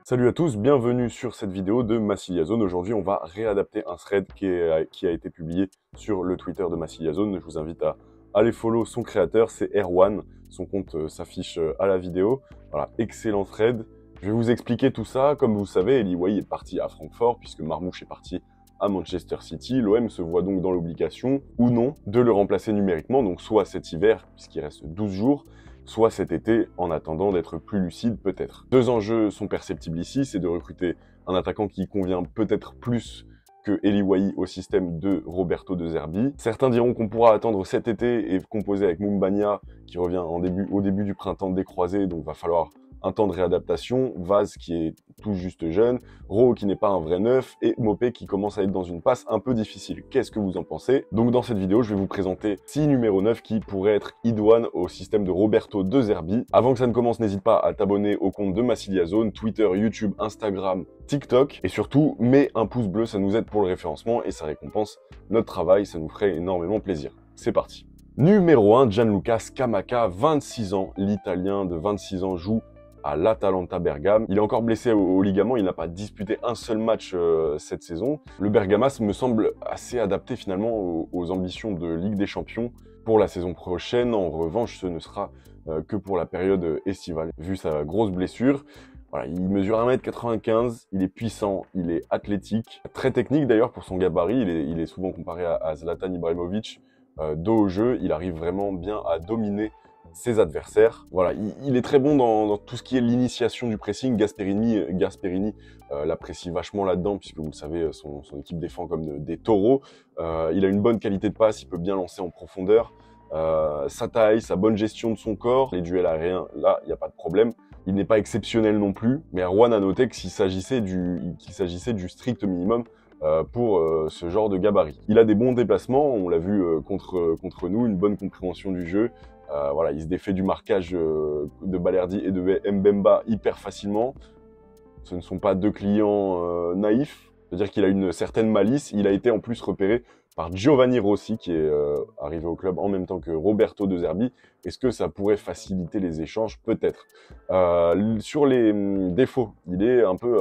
Salut à tous, bienvenue sur cette vidéo de Massilia Zone. Aujourd'hui, on va réadapter un thread qui a été publié sur le Twitter de Massilia Zone. Je vous invite à aller follow son créateur, c'est Erwan. Son compte s'affiche à la vidéo. Voilà, excellent thread. Je vais vous expliquer tout ça. Comme vous savez, Eli Wahi est parti à Francfort puisque Marmouche est parti à Manchester City. L'OM se voit donc dans l'obligation, ou non, de le remplacer numériquement, donc soit cet hiver, puisqu'il reste 12 jours, soit cet été, en attendant d'être plus lucide peut-être. Deux enjeux sont perceptibles ici, c'est de recruter un attaquant qui convient peut-être plus que Eli Wahi au système de Roberto De Zerbi. Certains diront qu'on pourra attendre cet été et composer avec Moumbagna, qui revient au début du printemps décroisé, donc va falloir un temps de réadaptation, Vaz qui est tout juste jeune, Ro qui n'est pas un vrai neuf, et Mopé qui commence à être dans une passe un peu difficile. Qu'est-ce que vous en pensez? Donc dans cette vidéo, je vais vous présenter 6 numéros 9 qui pourraient être idoines au système de Roberto De Zerbi. Avant que ça ne commence, n'hésite pas à t'abonner au compte de Massilia Zone, Twitter, YouTube, Instagram, TikTok, et surtout, mets un pouce bleu, ça nous aide pour le référencement et ça récompense notre travail, ça nous ferait énormément plaisir. C'est parti. Numéro 1, Gianluca Scamacca, 26 ans, l'Italien de 26 ans joue à l'Atalanta Bergame. Il est encore blessé au ligament, il n'a pas disputé un seul match cette saison. Le Bergamas me semble assez adapté finalement aux ambitions de Ligue des Champions pour la saison prochaine. En revanche, ce ne sera que pour la période estivale, vu sa grosse blessure. Voilà, il mesure 1m95, il est puissant, il est athlétique, très technique d'ailleurs pour son gabarit, il est souvent comparé à Zlatan Ibrahimovic. Dos au jeu, il arrive vraiment bien à dominer ses adversaires. Voilà, il est très bon dans tout ce qui est l'initiation du pressing. Gasperini l'apprécie vachement là-dedans, puisque vous le savez, son équipe défend comme des taureaux. Il a une bonne qualité de passe, il peut bien lancer en profondeur. Sa taille, sa bonne gestion de son corps, les duels aériens, là, il n'y a pas de problème. Il n'est pas exceptionnel non plus, mais Erwan a noté qu'il s'agissait du strict minimum pour ce genre de gabarit. Il a des bons déplacements, on l'a vu contre nous, une bonne compréhension du jeu. Voilà, il se défait du marquage de Balerdi et de Mbemba hyper facilement. Ce ne sont pas deux clients naïfs, c'est-à-dire qu'il a une certaine malice. Il a été en plus repéré par Giovanni Rossi, qui est arrivé au club en même temps que Roberto De Zerbi. Est-ce que ça pourrait faciliter les échanges? Peut-être. Sur les défauts, il est un peu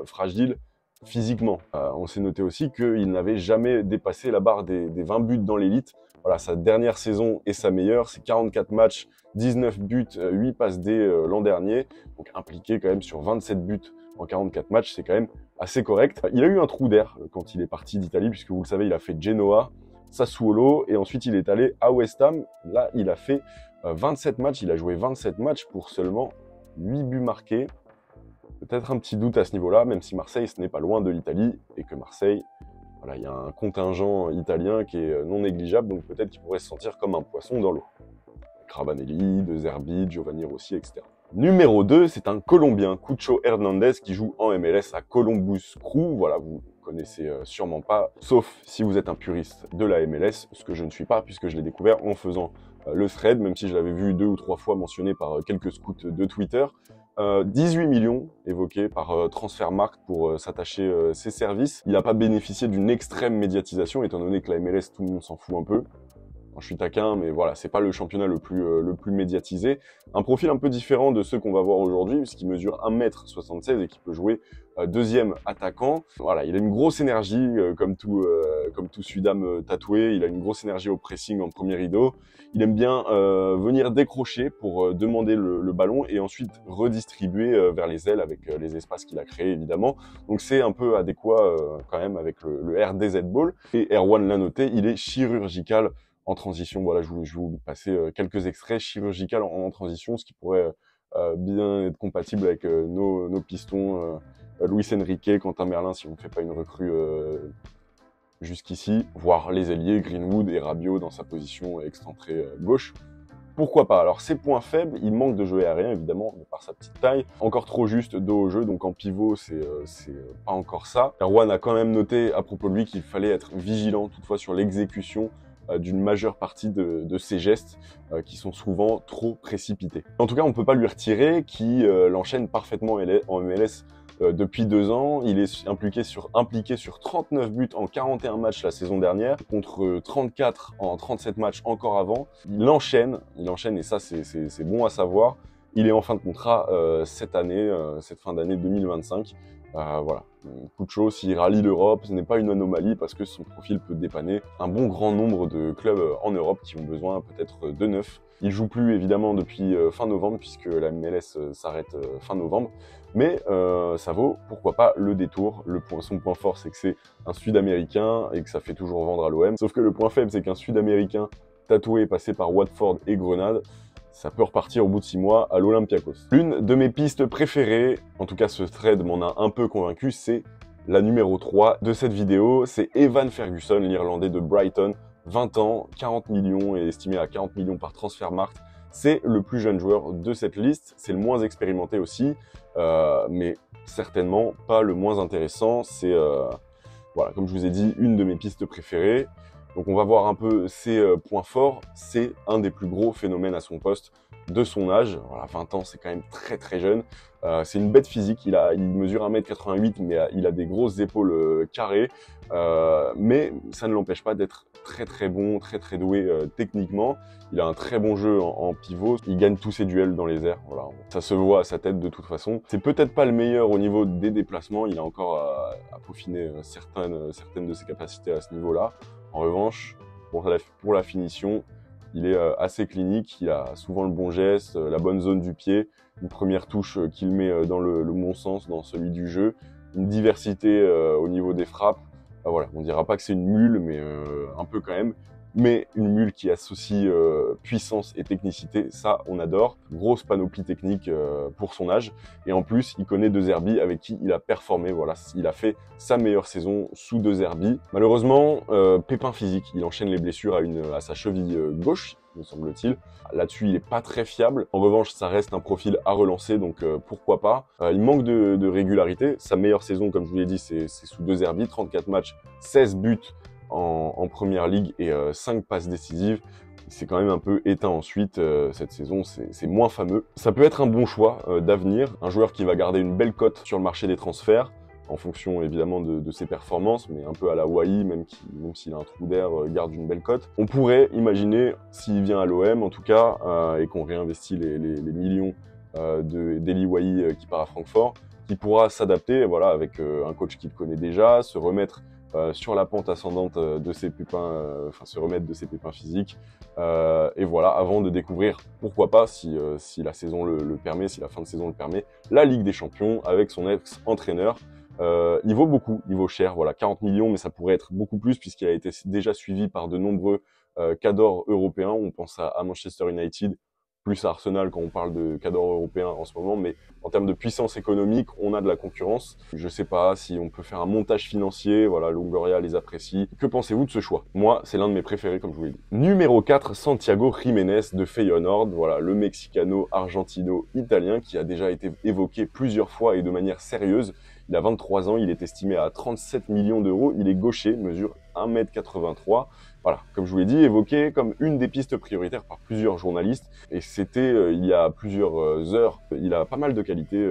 fragile physiquement. On s'est noté aussi qu'il n'avait jamais dépassé la barre des 20 buts dans l'élite. Voilà, sa dernière saison est sa meilleure, c'est 44 matchs, 19 buts, 8 passes D l'an dernier, donc impliqué quand même sur 27 buts en 44 matchs, c'est quand même assez correct. Il a eu un trou d'air quand il est parti d'Italie, puisque vous le savez, il a fait Genoa, Sassuolo, et ensuite il est allé à West Ham. Là, il a fait 27 matchs, il a joué 27 matchs pour seulement 8 buts marqués. Peut-être un petit doute à ce niveau-là, même si Marseille, ce n'est pas loin de l'Italie, et que Marseille, voilà, il y a un contingent italien qui est non négligeable, donc peut-être qu'il pourrait se sentir comme un poisson dans l'eau. Crabanelli, De Zerbi, Giovanni Rossi, etc. Numéro 2, c'est un Colombien, Cucho Hernandez, qui joue en MLS à Columbus Crew. Voilà, vous connaissez sûrement pas, sauf si vous êtes un puriste de la MLS, ce que je ne suis pas, puisque je l'ai découvert en faisant le thread, même si je l'avais vu 2 ou 3 fois mentionné par quelques scouts de Twitter. 18 millions évoqués par Transfermarkt pour s'attacher ses services. Il n'a pas bénéficié d'une extrême médiatisation, étant donné que la MLS, tout le monde s'en fout un peu. Je suis taquin, mais voilà, c'est pas le championnat le plus médiatisé. Un profil un peu différent de ceux qu'on va voir aujourd'hui, puisqu'il mesure 1m76 et qui peut jouer deuxième attaquant. Voilà, il a une grosse énergie, comme tout Sudam tatoué. Il a une grosse énergie au pressing en premier rideau. Il aime bien venir décrocher pour demander le ballon et ensuite redistribuer vers les ailes avec les espaces qu'il a créés, évidemment. Donc c'est un peu adéquat quand même avec le RDZ Ball. Et Erwan l'a noté, il est chirurgical en transition. Voilà, je vais vous passer quelques extraits chirurgicales en transition, ce qui pourrait bien être compatible avec nos pistons, Luis Enrique, Quentin Merlin, si on ne fait pas une recrue jusqu'ici, voire les ailiers, Greenwood et Rabiot dans sa position excentrée gauche. Pourquoi pas? Alors ses points faibles, il manque de jeu aérien évidemment, de par sa petite taille, encore trop juste dos au jeu, donc en pivot c'est pas encore ça. Erwan a quand même noté à propos de lui qu'il fallait être vigilant toutefois sur l'exécution d'une majeure partie de ses gestes qui sont souvent trop précipités. En tout cas, on ne peut pas lui retirer qu'il l'enchaîne parfaitement en MLS depuis 2 ans. Il est impliqué sur 39 buts en 41 matchs la saison dernière, contre 34 en 37 matchs encore avant. Il enchaîne et ça c'est bon à savoir. Il est en fin de contrat cette année, cette fin d'année 2025. Voilà, coup de chaud, s'il rallie l'Europe, ce n'est pas une anomalie parce que son profil peut dépanner un bon grand nombre de clubs en Europe qui ont besoin peut-être de neuf. Il joue plus évidemment depuis fin novembre puisque la MLS s'arrête fin novembre, mais ça vaut pourquoi pas le détour. Son point fort c'est que c'est un Sud-Américain et que ça fait toujours vendre à l'OM, sauf que le point faible c'est qu'un Sud-Américain tatoué passé par Watford et Grenade, ça peut repartir au bout de 6 mois à l'Olympiakos. L'une de mes pistes préférées, en tout cas ce thread m'en a un peu convaincu, c'est la numéro 3 de cette vidéo, c'est Evan Ferguson, l'Irlandais de Brighton, 20 ans, 40 millions et estimé à 40 millions par Transfermarkt. C'est le plus jeune joueur de cette liste, c'est le moins expérimenté aussi, mais certainement pas le moins intéressant. C'est, voilà, comme je vous ai dit, une de mes pistes préférées. Donc on va voir un peu ses points forts. C'est un des plus gros phénomènes à son poste de son âge. Voilà, 20 ans, c'est quand même très très jeune. C'est une bête physique. Il mesure 1m88, mais il a des grosses épaules carrées. Mais ça ne l'empêche pas d'être très très bon, très très doué techniquement. Il a un très bon jeu en pivot. Il gagne tous ses duels dans les airs. Voilà, ça se voit à sa tête de toute façon. C'est peut-être pas le meilleur au niveau des déplacements. Il a encore à peaufiner certaines de ses capacités à ce niveau-là. En revanche, pour la finition, il est assez clinique, il a souvent le bon geste, la bonne zone du pied, une première touche qu'il met dans le bon sens, dans celui du jeu, une diversité au niveau des frappes. Voilà, on dira pas que c'est une mule, mais un peu quand même. Mais une mule qui associe puissance et technicité, ça on adore. Grosse panoplie technique pour son âge. Et en plus, il connaît De Zerbi avec qui il a performé. Voilà, il a fait sa meilleure saison sous De Zerbi. Malheureusement, pépin physique. Il enchaîne les blessures à sa cheville gauche, me semble-t-il. Là-dessus, il est pas très fiable. En revanche, ça reste un profil à relancer, donc pourquoi pas. Il manque de régularité. Sa meilleure saison, comme je vous l'ai dit, c'est sous De Zerbi. 34 matchs, 16 buts en première ligue et 5 passes décisives. C'est quand même un peu éteint ensuite cette saison, c'est moins fameux. Ça peut être un bon choix d'avenir, un joueur qui va garder une belle cote sur le marché des transferts, en fonction évidemment de ses performances, mais un peu à la Wai, même s'il a un trou d'air, garde une belle cote. On pourrait imaginer, s'il vient à l'OM en tout cas, et qu'on réinvestit les millions d'Eli Wai qui part à Francfort, qui pourra s'adapter voilà, avec un coach qu'il connaît déjà, se remettre sur la pente ascendante de ses pépins, se remettre de ses pépins physiques. Et voilà, avant de découvrir, pourquoi pas, si la saison le permet, si la fin de saison le permet, la Ligue des Champions avec son ex-entraîneur. Il vaut beaucoup, il vaut cher, voilà, 40 millions, mais ça pourrait être beaucoup plus puisqu'il a été déjà suivi par de nombreux cadors européens. On pense à Manchester United, plus à Arsenal quand on parle de cadors européens en ce moment, mais en termes de puissance économique, on a de la concurrence. Je sais pas si on peut faire un montage financier, voilà, Longoria les apprécie. Que pensez-vous de ce choix? Moi, c'est l'un de mes préférés, comme je vous l'ai dit. Numéro 4, Santiago Jiménez de Feyenoord, voilà, le Mexicano-Argentino-Italien qui a déjà été évoqué plusieurs fois et de manière sérieuse. Il a 23 ans, il est estimé à 37 millions d'euros, il est gaucher, mesure 1m83. Voilà, comme je vous l'ai dit, évoqué comme une des pistes prioritaires par plusieurs journalistes. Et c'était il y a plusieurs heures. Il a pas mal de qualités,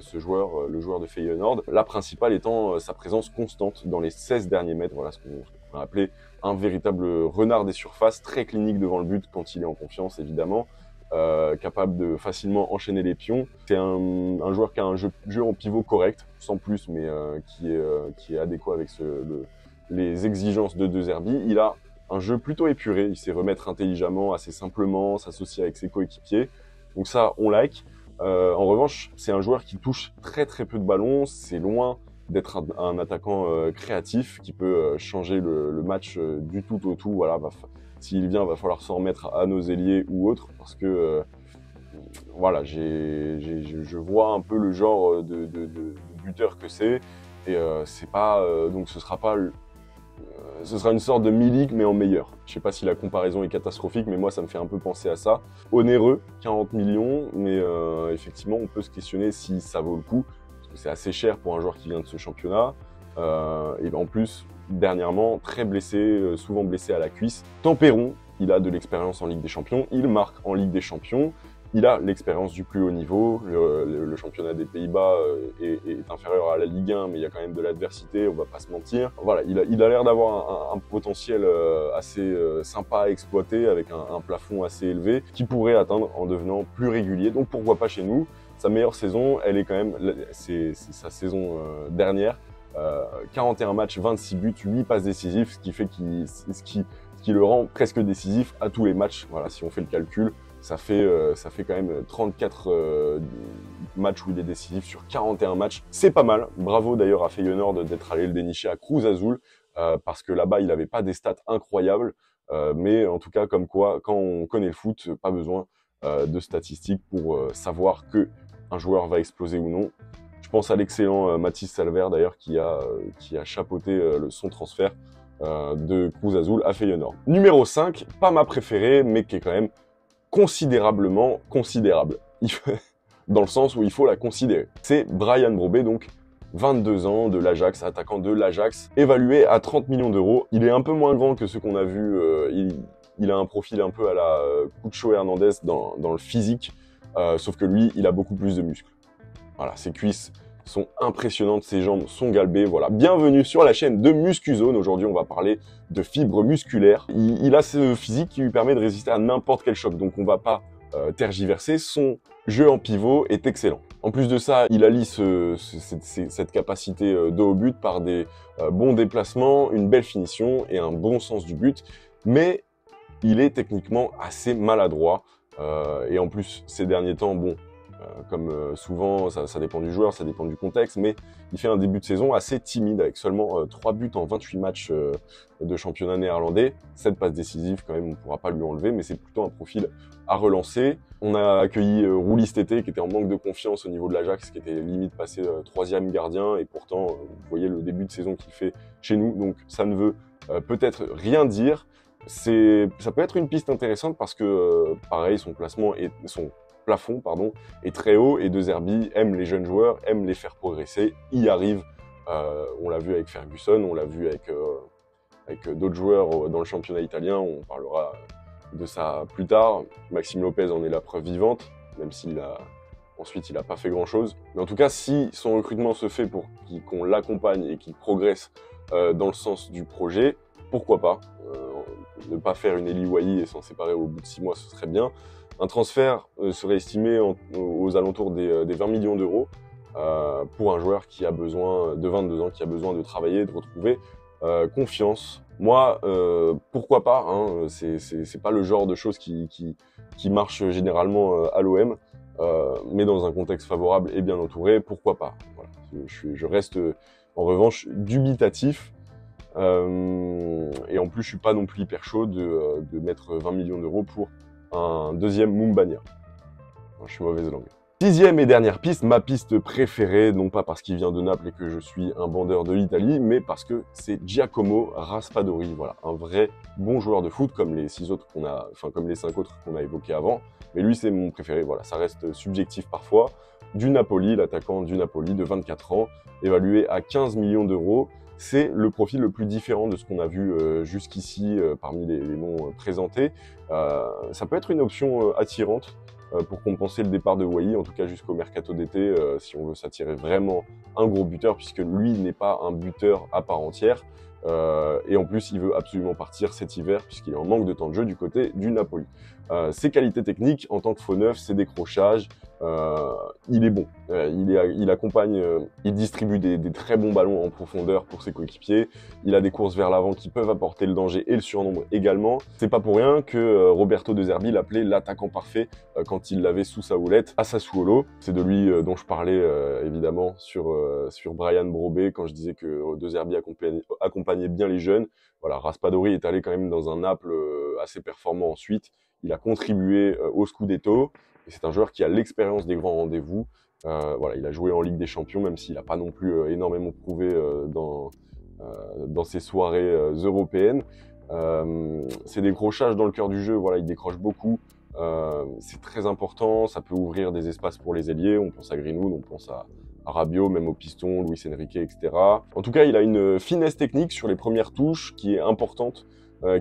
ce joueur, le joueur de Feyenoord. La principale étant sa présence constante dans les 16 derniers mètres. Voilà ce qu'on a appelé un véritable renard des surfaces, très clinique devant le but quand il est en confiance, évidemment. Capable de facilement enchaîner les pions. C'est un joueur qui a un jeu en pivot correct, sans plus, mais qui est adéquat avec les exigences de De Zerbi. Il a un jeu plutôt épuré, il sait remettre intelligemment, assez simplement, s'associer avec ses coéquipiers. Donc ça, on like. En revanche, c'est un joueur qui touche très très peu de ballons. C'est loin d'être un attaquant créatif qui peut changer le match du tout au tout. Voilà, s'il vient, va falloir s'en remettre à nos ailiers ou autres parce que voilà, je vois un peu le genre de buteur que c'est et c'est pas donc ce sera une sorte de Milik mais en meilleur. Je sais pas si la comparaison est catastrophique, mais moi ça me fait un peu penser à ça. Onéreux, 40 millions, mais effectivement on peut se questionner si ça vaut le coup, parce que c'est assez cher pour un joueur qui vient de ce championnat. Et en plus, dernièrement, très blessé, souvent blessé à la cuisse. Tempérons, il a de l'expérience en Ligue des Champions, il marque en Ligue des Champions. il a l'expérience du plus haut niveau. Le championnat des Pays-Bas est inférieur à la Ligue 1, mais il y a quand même de l'adversité, on va pas se mentir. Voilà, il a l'air d'avoir un potentiel assez sympa à exploiter, avec un plafond assez élevé, qu'il pourrait atteindre en devenant plus régulier. Donc pourquoi pas chez nous. Sa meilleure saison, elle est quand même, c'est sa saison dernière. 41 matchs, 26 buts, 8 passes décisives, ce qui le rend presque décisif à tous les matchs. Voilà, si on fait le calcul, ça fait quand même 34 matchs où il est décisif sur 41 matchs. C'est pas mal. Bravo d'ailleurs à Feyenoord d'être allé le dénicher à Cruz Azul, parce que là-bas, il n'avait pas des stats incroyables. Mais en tout cas, comme quoi, quand on connaît le foot, pas besoin de statistiques pour savoir que un joueur va exploser ou non. Je pense à l'excellent Mathis Salver d'ailleurs qui a chapeauté son transfert de Cruz Azul à Feyenoord. Numéro 5, pas ma préférée, mais qui est quand même considérablement considérable. Dans le sens où il faut la considérer. C'est Bryan Brobbey, donc 22 ans, de l'Ajax, attaquant de l'Ajax, évalué à 30 millions d'euros. Il est un peu moins grand que ceux qu'on a vus. Il a un profil un peu à la Cucho Hernandez dans le physique, sauf que lui, il a beaucoup plus de muscles. Voilà, ses cuisses sont impressionnantes, ses jambes sont galbées. Voilà, bienvenue sur la chaîne de Muscuzone. Aujourd'hui, on va parler de fibres musculaires. Il a ce physique qui lui permet de résister à n'importe quel choc, donc on va pas tergiverser. Son jeu en pivot est excellent. En plus de ça, il allie cette capacité de haut but par des bons déplacements, une belle finition et un bon sens du but. Mais il est techniquement assez maladroit. Et en plus, ces derniers temps, bon, comme souvent, ça dépend du joueur, ça dépend du contexte, mais il fait un début de saison assez timide, avec seulement 3 buts en 28 matchs de championnat néerlandais. 7 passes décisives, quand même, on ne pourra pas lui enlever, mais c'est plutôt un profil à relancer. On a accueilli Roulis cet été, qui était en manque de confiance au niveau de l'Ajax, qui était limite passé 3e gardien, et pourtant, vous voyez le début de saison qu'il fait chez nous, donc ça ne veut peut-être rien dire. Ça peut être une piste intéressante parce que, pareil, son plafond est très haut, et De Zerbi aime les jeunes joueurs, aime les faire progresser, y arrive. On l'a vu avec Ferguson, on l'a vu avec d'autres joueurs dans le championnat italien, on parlera de ça plus tard. Maxime Lopez en est la preuve vivante, même s'il a ensuite il n'a pas fait grand chose. Mais en tout cas, si son recrutement se fait pour qu'on l'accompagne et qu'il progresse dans le sens du projet, pourquoi pas. Ne pas faire une Eli Wahi et s'en séparer au bout de 6 mois, ce serait bien. Un transfert serait estimé aux alentours des 20 millions d'euros pour un joueur qui a besoin de 22 ans, qui a besoin de travailler, de retrouver confiance. Moi, pourquoi pas, hein, c'est pas le genre de choses qui marche généralement à l'OM, mais dans un contexte favorable et bien entouré, pourquoi pas. Voilà. Je reste en revanche dubitatif. Et en plus, je suis pas non plus hyper chaud de mettre 20 millions d'euros pour un deuxième Mumbania. Je suis mauvaise langue. 6e et dernière piste, ma piste préférée, non pas parce qu'il vient de Naples et que je suis un bandeur de l'Italie, mais parce que c'est Giacomo Raspadori. Voilà, un vrai bon joueur de foot, comme les 5 autres qu'on a évoqués avant. Mais lui, c'est mon préféré. Voilà, ça reste subjectif parfois. Du Napoli, l'attaquant du Napoli de 24 ans, évalué à 15 millions d'euros. C'est le profil le plus différent de ce qu'on a vu jusqu'ici parmi les noms présentés. Ça peut être une option attirante pour compenser le départ de Wahi, en tout cas jusqu'au mercato d'été, si on veut s'attirer vraiment un gros buteur, puisque lui n'est pas un buteur à part entière. Et en plus, il veut absolument partir cet hiver, puisqu'il est en manque de temps de jeu du côté du Napoli. Ses qualités techniques, en tant que faux neuf, ses décrochages, il est bon. Il accompagne, il distribue des très bons ballons en profondeur pour ses coéquipiers. Il a des courses vers l'avant qui peuvent apporter le danger et le surnombre également. C'est pas pour rien que Roberto De Zerbi l'appelait l'attaquant parfait quand il l'avait sous sa houlette à Sassuolo. C'est de lui dont je parlais évidemment sur Bryan Brobbey quand je disais que De Zerbi accompagnait bien les jeunes. Voilà, Raspadori est allé quand même dans un Naples assez performant ensuite. Il a contribué au Scudetto. Et c'est un joueur qui a l'expérience des grands rendez-vous. Voilà, il a joué en Ligue des Champions, même s'il n'a pas non plus énormément prouvé dans ses soirées européennes. Ses décrochages dans le cœur du jeu, voilà, il décroche beaucoup. C'est très important, ça peut ouvrir des espaces pour les ailiers. On pense à Greenwood, on pense à Rabiot, même au piston, Luis Enrique, etc. En tout cas, il a une finesse technique sur les premières touches qui est importante,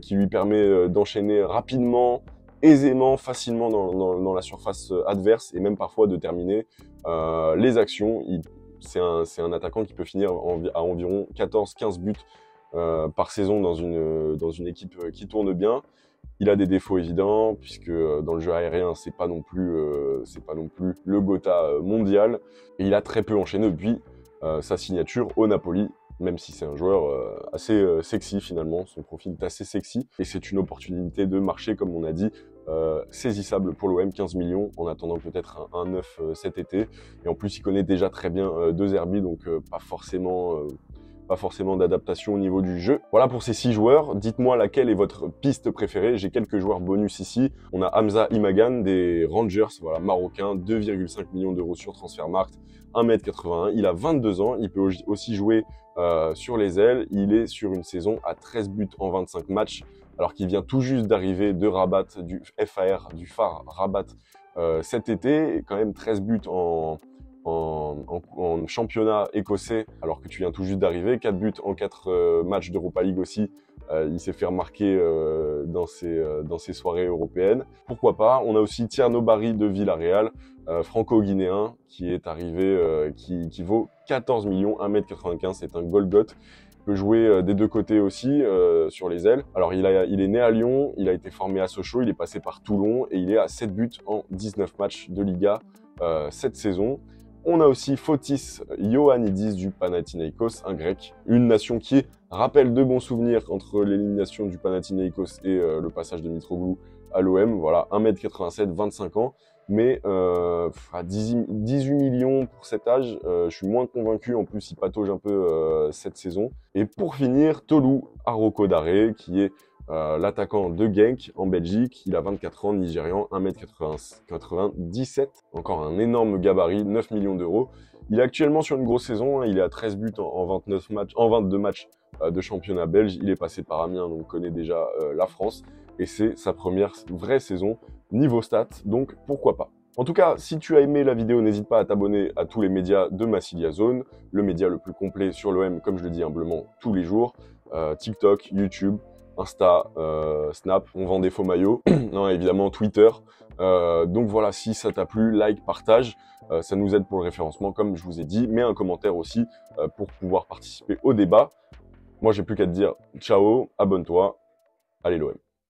qui lui permet d'enchaîner rapidement aisément, facilement dans la surface adverse et même parfois de terminer les actions. C'est un attaquant qui peut finir à environ 14-15 buts par saison dans une équipe qui tourne bien. Il a des défauts évidents puisque dans le jeu aérien c'est pas non plus le Gotha mondial, et il a très peu enchaîné depuis sa signature au Napoli, même si c'est un joueur assez sexy finalement. Son profil est assez sexy et c'est une opportunité de marché, comme on a dit, saisissable pour l'OM. 15 millions en attendant peut-être un 9 cet été, et en plus il connaît déjà très bien De Zerbi, donc pas forcément d'adaptation au niveau du jeu. Voilà pour ces 6 joueurs. Dites-moi laquelle est votre piste préférée. J'ai quelques joueurs bonus ici. On a Hamza Imagan des Rangers, voilà, marocain, 2,5 millions d'euros sur Transfermarkt, 1m81. Il a 22 ans. Il peut aussi jouer sur les ailes. Il est sur une saison à 13 buts en 25 matchs, alors qu'il vient tout juste d'arriver de Rabat, du FAR Rabat cet été. Et quand même 13 buts en championnat écossais, alors que tu viens tout juste d'arriver. 4 buts en 4 matchs d'Europa League aussi. Il s'est fait remarquer dans ses soirées européennes. Pourquoi pas. On a aussi Tierno Barry de Villarreal, franco-guinéen, qui est arrivé, qui vaut 14 millions, 1m95. C'est un Golgoth. Il peut jouer des deux côtés aussi, sur les ailes. Alors il est né à Lyon, il a été formé à Sochaux, il est passé par Toulon et il est à 7 buts en 19 matchs de Liga cette saison. On a aussi Fotis Ioannidis du Panathinaikos, un grec, une nation qui rappelle de bons souvenirs entre l'élimination du Panathinaikos et le passage de Mitroglou à l'OM. Voilà, 1m87, 25 ans, mais à 18 millions pour cet âge, je suis moins convaincu. En plus, il patauge un peu cette saison. Et pour finir, Tolu Arokodare, qui est l'attaquant de Genk en Belgique. Il a 24 ans, nigérian, 1m97, encore un énorme gabarit, 9 millions d'euros. Il est actuellement sur une grosse saison, hein. Il est à 13 buts en 22 matchs de championnat belge. Il est passé par Amiens, donc connaît déjà la France, et c'est sa première vraie saison niveau stats, donc pourquoi pas. En tout cas, si tu as aimé la vidéo, n'hésite pas à t'abonner à tous les médias de Massilia Zone, le média le plus complet sur l'OM, comme je le dis humblement, tous les jours. TikTok, YouTube, Insta, Snap, on vend des faux maillots, non, évidemment Twitter. Donc voilà, si ça t'a plu, like, partage, ça nous aide pour le référencement, comme je vous ai dit. Mets un commentaire aussi pour pouvoir participer au débat. Moi, j'ai plus qu'à te dire ciao, abonne-toi, allez l'OM.